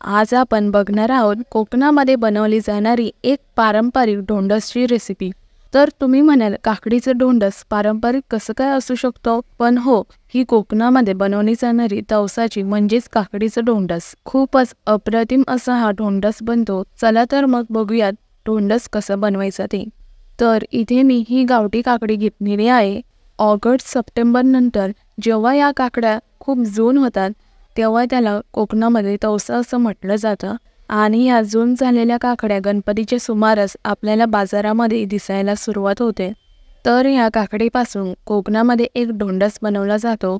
आज आपण बघणार आहोत कोकणामध्ये बनवली जाणारी एक पारंपरिक ढोंडसची रेसिपी। तर तुम्ही म्हणाल काकडीचं ढोंडस पारंपरिक कसं काय असू शकतो? पण हो, ही कोकणामध्ये बनवली जाणारी तवसाची म्हणजेच काकडीचं ढोंडस। खूपच अप्रतिम असा हा ढोंडस बनतो। चला तर मग बघूयात ढोंडस कसं बनवायचं ते। तर इथे मी ही गावठी काकडी घेतलेली आहे। ऑगस्ट सप्टेंबर नंतर जेव्हा या काकड्या खूप जून होतात तेव्हा त्याला कोकणामध्ये तवसा असं म्हटलं जातं। आणि या जून झालेल्या काकड्या गणपतीच्या सुमारास आपल्याला बाजारामध्ये दिसायला सुरुवात होते। तर या काकडीपासून कोकणामध्ये एक ढोंडस बनवला जातो।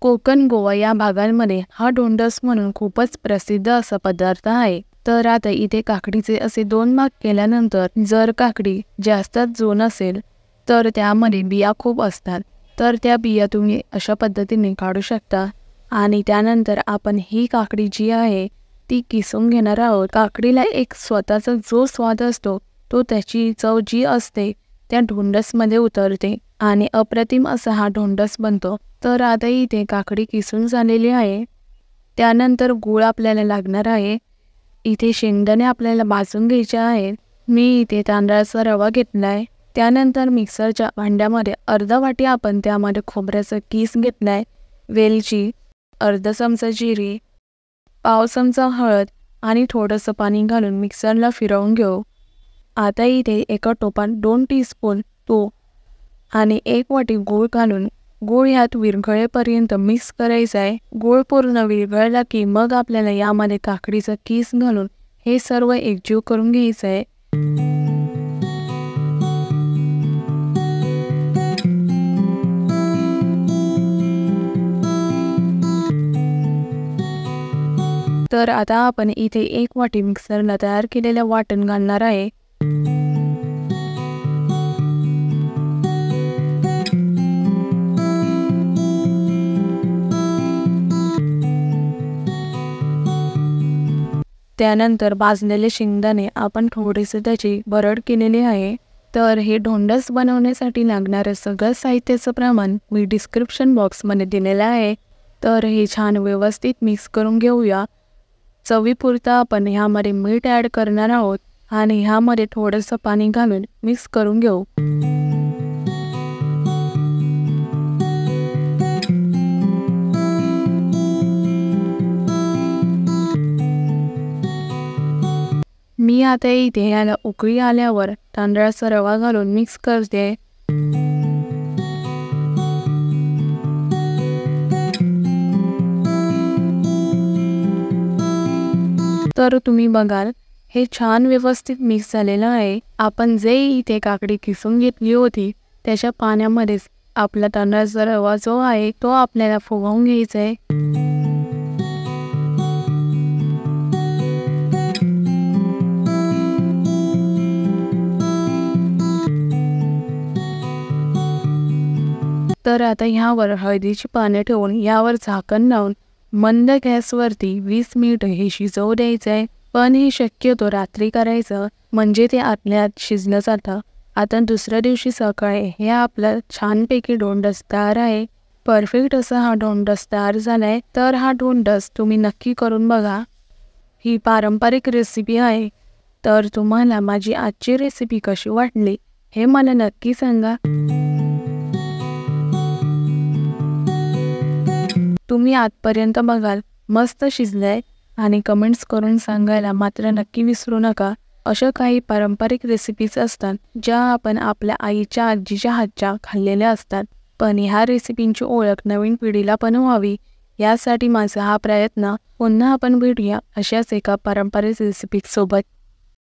कोकण गोवा या भागांमध्ये हा ढोंडस म्हणून खूपच प्रसिद्ध असा पदार्थ आहे। तर आता इथे काकडीचे असे दोन भाग केल्यानंतर जर काकडी जास्त जून असेल तर त्यामध्ये बिया खूप असतात, तर त्या बिया तुम्ही अशा पद्धतीने काढू शकता। आणि त्यानंतर आपण ही काकडी जी आहे ती किसून घेणार आहोत। काकडीला एक स्वतःचा जो स्वाद असतो तो त्याची चव जी असते त्या ढोंडसमध्ये उतरते आणि अप्रतिम असा हा ढोंडस बनतो। तर आता इथे काकडी किसून झालेली आहे। त्यानंतर गूळ आपल्याला लागणार आहे। इथे शेंगदाणे आपल्याला भाजून घ्यायचे आहेत। मी इथे तांदळाचा रवा घेतलाय। त्यानंतर मिक्सरच्या भांड्यामध्ये अर्धा वाटी आपण त्यामध्ये खोबऱ्याचा किस घेतलाय, वेलची, अर्धा चमचा जिरे, पाव चमचा हळद आणि थोडंसं पाणी घालून मिक्सरला फिरवून घेऊ। आता इथे एका टोपात 2 टीस्पून तूप आणि 1 वाटी गूळ घालून गूळ यात विरघळेपर्यंत मिक्स करायचा आहे। गूळ पूर्ण विरघळला की मग आपल्याला यामध्ये काकडीचा किस घालून हे सर्व एकजीव करून घ्यायचं आहे। तर आता आपण इथे 1 वाटी मिक्सरला तयार केलेले वाटण घालणार आहे। त्यानंतर भाजलेले शेंगदाणे आपण थोडेसे त्याची भरड केलेली आहे। तर हे ढोंडस बनवण्यासाठी लागणारे सगळं साहित्याचं प्रमाण मी डिस्क्रिप्शन बॉक्समध्ये दिलेलं आहे। तर हे छान व्यवस्थित मिक्स करून घेऊया। चवीपुरता आपण ह्यामध्ये मीठ ॲड करणार आहोत आणि ह्यामध्ये थोडंसं पाणी घालून मिक्स करून घेऊ। मी आता इथे याला उकळी आल्यावर तांदळाचा रवा घालून मिक्स करते। तर तुम्ही बघाल हे छान व्यवस्थित मिक्स झालेलं आहे। आपण जे इथे काकडी किसून घेतली होती त्याच्या पाण्यामध्येच आपला तांदळाचा रवा जो आहे तो आपल्याला फुगवून घ्यायचा आहे। तर आता ह्यावर हळदीची पाने ठेवून यावर झाकण लावून मंद गॅसवरती 20 मिनिट हे शिजवू द्यायचं आहे। पण हे शक्यतो रात्री करायचं म्हणजे ते आतल्या शिजलं जातं। आता दुसऱ्या दिवशी सकाळी हे आपलं छानपैकी ढोंडस तयार आहे। परफेक्ट असा हा ढोंडस तयार झालाय। तर हा ढोंडस तुम्ही नक्की करून बघा। ही पारंपरिक रेसिपी आहे। तर तुम्हाला माझी आजची रेसिपी कशी वाटली हे मला नक्की सांगा। तुम्ही आजपर्यंत बघाल मस्त शिजलंय आणि कमेंट्स करून सांगायला मात्र नक्की विसरू नका। अशा काही पारंपरिक रेसिपीज असतात ज्या आपण आपल्या आईच्या आजीच्या हातच्या खाल्लेल्या असतात, पण ह्या रेसिपींची ओळख नवीन पिढीला पण व्हावी यासाठी माझा हा प्रयत्न। पुन्हा आपण भेटूया अशाच एका पारंपरिक रेसिपीसोबत।